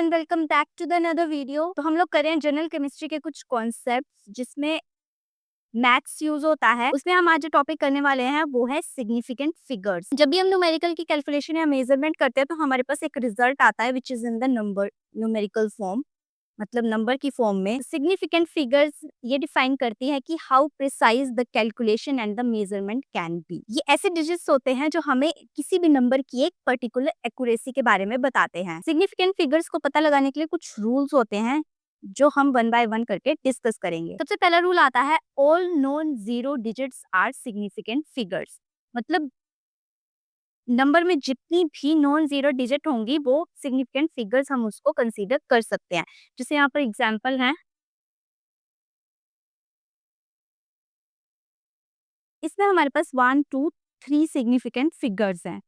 Everyone, welcome back to the another video. तो हम लोग कर रहे हैं जनरल केमिस्ट्री के कुछ कॉन्सेप्ट्स जिसमें मैथ्स यूज होता है। उसमें हम आज जो टॉपिक करने वाले हैं वो है सिग्निफिकेंट फिगर्स। जब भी हम न्यूमेरिकल की कैलकुलेशन या मेजरमेंट करते हैं तो हमारे पास एक रिजल्ट आता है which is in the number numerical form, मतलब नंबर की फॉर्म में। सिग्निफिकेंट फिगर्स ये डिफाइन करती है कि how precise the calculation and the measurement can be. ये ऐसे डिजिट्स होते हैं जो हमें किसी भी नंबर की एक पर्टिकुलर एक्यूरेसी के बारे में बताते हैं। सिग्निफिकेंट फिगर्स को पता लगाने के लिए कुछ रूल्स होते हैं जो हम वन बाय वन करके डिस्कस करेंगे। सबसे पहला रूल आता है all non zero digits are significant figures. मतलब नंबर में जितनी भी नॉन जीरो डिजिट होंगी वो सिग्निफिकेंट फिगर्स हम उसको कंसीडर कर सकते हैं। जैसे यहाँ पर एग्जांपल है, इसमें हमारे पास 1 2 3 सिग्निफिकेंट फिगर्स हैं।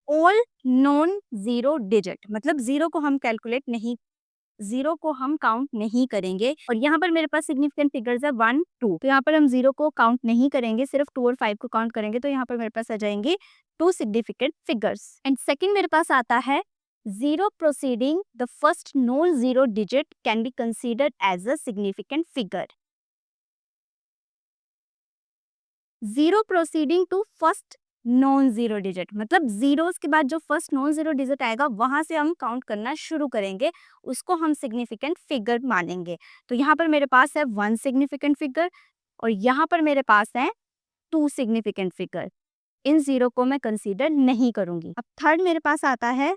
ऑल नॉन जीरो डिजिट मतलब जीरो को हम काउंट नहीं करेंगे। और यहाँ पर मेरे पास सिग्निफिकेंट फिगर्स है 1 2, तो यहाँ पर हम जीरो को काउंट नहीं करेंगे, सिर्फ 2 और 5 को काउंट करेंगे। तो यहाँ पर मेरे पास आ जाएंगे 2 सिग्निफिकेंट फिगर्स। एंड सेकंड मेरे पास आता है zero proceeding the first non zero digit can be considered as a significant figure. Zero proceeding to first non zero digit मतलब जीरोस के बाद जो फर्स्ट नॉन जीरो डिजिट आएगा वहां से हम काउंट करना शुरू करेंगे, उसको हम सिग्निफिकेंट फिगर मानेंगे। तो यहाँ पर मेरे पास है 1 सिग्निफिकेंट फिगर और यहाँ पर मेरे पास है 2 सिग्निफिकेंट फिगर। इन जीरो को मैं कंसीडर नहीं करूंगी। अब थर्ड मेरे पास आता है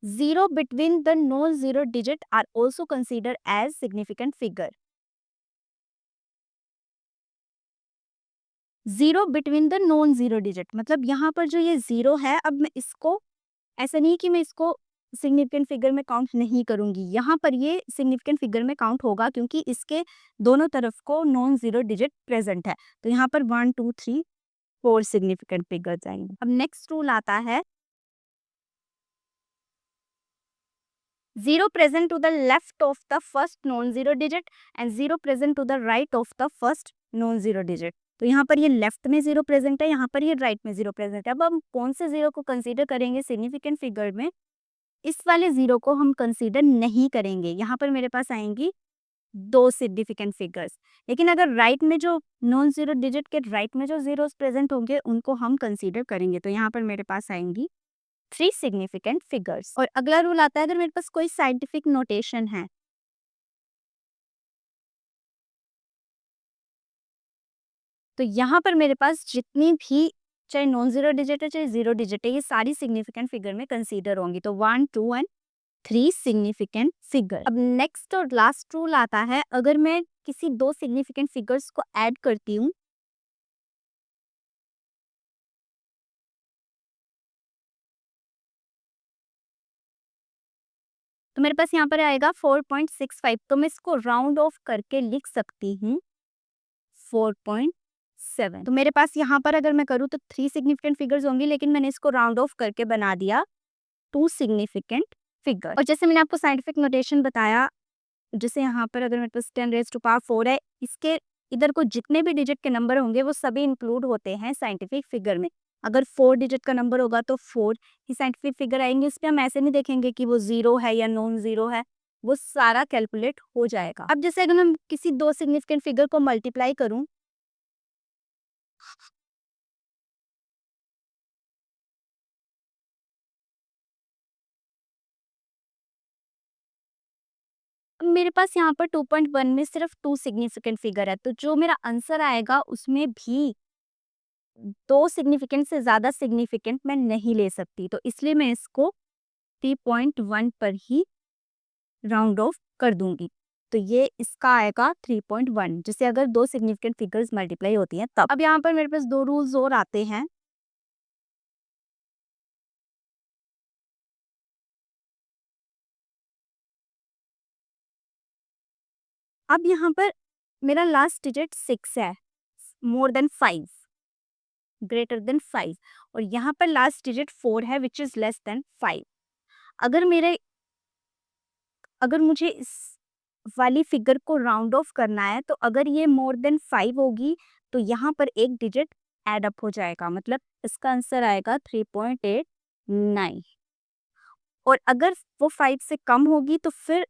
zero between the non zero digit are also consider as significant figure. Zero between the non zero digit मतलब यहाँ पर जो ये जीरो है, अब मैं इसको ऐसा नहीं कि मैं इसको सिग्निफिकेंट फिगर में काउंट नहीं करूंगी, यहाँ पर ये सिग्निफिकेंट फिगर में काउंट होगा क्योंकि इसके दोनों तरफ को नॉन जीरो डिजिट प्रेजेंट है। तो यहाँ पर 1 2 3 4 सिग्निफिकेंट फिगर्स आएंगे। अब नेक्स्ट रूल आता है zero present to the left of the first non zero digit and zero present to the right of the first non zero digit. तो यहाँ पर ये लेफ्ट में जीरो प्रेजेंट है, यहाँ पर ये राइट में जीरो प्रेजेंट है। अब हम कौन से जीरो को कंसीडर करेंगे सिग्निफिकेंट फिगर में? इस वाले जीरो को हम कंसीडर नहीं करेंगे। यहाँ पर मेरे पास आएंगी 2 सिग्निफिकेंट फिगर्स, लेकिन अगर राइट में जो नॉन जीरो डिजिट के राइट में जो जीरोस प्रेजेंट होंगे उनको हम कंसीडर करेंगे। तो यहाँ पर मेरे पास आएंगी 3 सिग्निफिकेंट फिगर्स। और अगला रूल आता है अगर मेरे पास कोई साइंटिफिक नोटेशन है, तो यहाँ पर मेरे पास जितनी भी चाहे नॉन जीरो डिजिट है चाहे जीरो डिजिट है, ये सारी सिग्निफिकेंट फिगर में कंसीडर होंगी। तो 1 2 एंड 3 सिग्निफिकेंट फिगर। अब नेक्स्ट और लास्ट रूल आता है अगर मैं किसी 2 सिग्निफिकेंट फिगर्स को ऐड करती हूँ, तो मेरे पास यहाँ पर आएगा 4.65। तो मैं इसको राउंड ऑफ करके लिख सकती हूँ 4.7। तो मेरे पास यहाँ पर अगर मैं करूँ तो 3 सिग्निफिकेंट फिगर्स होंगी, लेकिन मैंने इसको राउंड ऑफ करके बना दिया 2 सिग्निफिकेंट फिगर। और जैसे मैंने आपको साइंटिफिक नोटेशन बताया, जैसे यहाँ पर अगर मेरे पास 10 रेज़ टू पावर 4 है, इसके इधर को जितने भी डिजिट के नंबर होंगे वो सभी इंक्लूड होते हैं साइंटिफिक फिगर में। अगर 4 डिजिट का नंबर होगा तो 4 ही साइंटिफिक फिगर आएंगे। इस पे हम ऐसे नहीं देखेंगे कि वो जीरो है या नॉन जीरो है, वो सारा कैलकुलेट हो जाएगा। अब जैसे अगर मैं किसी 2 सिग्निफिकेंट फिगर को मल्टीप्लाई करूं, मेरे पास यहाँ पर 2.1 में सिर्फ 2 सिग्निफिकेंट फिगर है, तो जो मेरा आंसर आएगा उसमें भी 2 सिग्निफिकेंट से ज्यादा सिग्निफिकेंट मैं नहीं ले सकती। तो इसलिए मैं इसको 3.1 पर ही राउंड ऑफ कर दूंगी। तो ये इसका आएगा 3.1, जिससे अगर 2 सिग्निफिकेंट फिगर्स मल्टीप्लाई होती हैं तब। अब यहाँ पर मेरे पास 2 रूल्स और आते हैं। अब यहाँ पर मेरा लास्ट डिजिट 6 है, मोर देन 5, ग्रेटर देन 5, और यहाँ पर लास्ट डिजिट 4 है विच इज लेस देन 5। अगर मेरे अगर मुझे इस वाली फिगर को राउंड ऑफ करना है, तो अगर ये मोर देन 5 होगी तो यहाँ पर एक डिजिट एड अप हो जाएगा, मतलब इसका आंसर आएगा 3.89। और अगर वो 5 से कम होगी तो फिर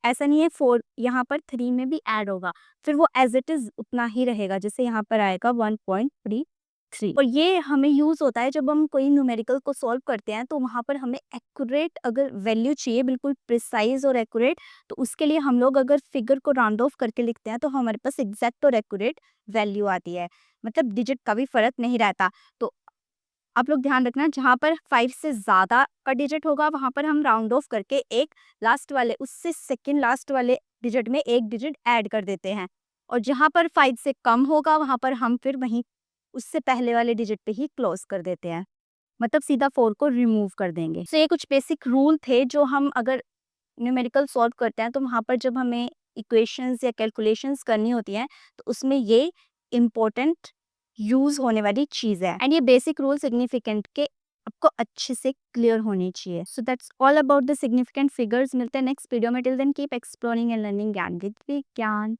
ऐसा नहीं है 4 यहाँ पर 3 में भी ऐड होगा, फिर वो एज इट इज उतना ही रहेगा, जैसे यहाँ पर आएगा 1.33। और ये हमें यूज होता है जब हम कोई न्यूमेरिकल को सॉल्व करते हैं, तो वहां पर हमें एक्यूरेट अगर वैल्यू चाहिए, बिल्कुल प्रिसाइज और एक्यूरेट, तो उसके लिए हम लोग अगर फिगर को राउंड ऑफ करके लिखते हैं तो हमारे पास एग्जैक्ट और एक्यूरेट वैल्यू आती है, मतलब डिजिट का भी फर्क नहीं रहता। तो आप लोग ध्यान रखना, जहाँ पर 5 से ज़्यादा का डिजिट होगा वहाँ पर हम राउंड ऑफ करके एक लास्ट वाले, उससे सेकंड लास्ट वाले डिजिट में एक डिजिट ऐड कर देते हैं, और जहाँ पर 5 से कम होगा वहाँ पर हम फिर वहीं उससे पहले वाले डिजिट पे ही क्लोज कर देते हैं, मतलब सीधा 4 को रिमूव कर देंगे। तो ये कुछ बेसिक रूल थे जो हम अगर न्यूमेरिकल सॉल्व करते हैं तो वहाँ पर जब हमें इक्वेशंस या कैलकुलेशंस करनी होती हैं तो उसमें ये इम्पोर्टेंट यूज होने वाली चीज़ है। एंड ये बेसिक रूल सिग्निफिकेंट के आपको अच्छे से क्लियर होनी चाहिए। So that's all about the significant figures. मिलते हैं नेक्स्ट वीडियो में। Till then keep exploring and learning Gyan with विज्ञान।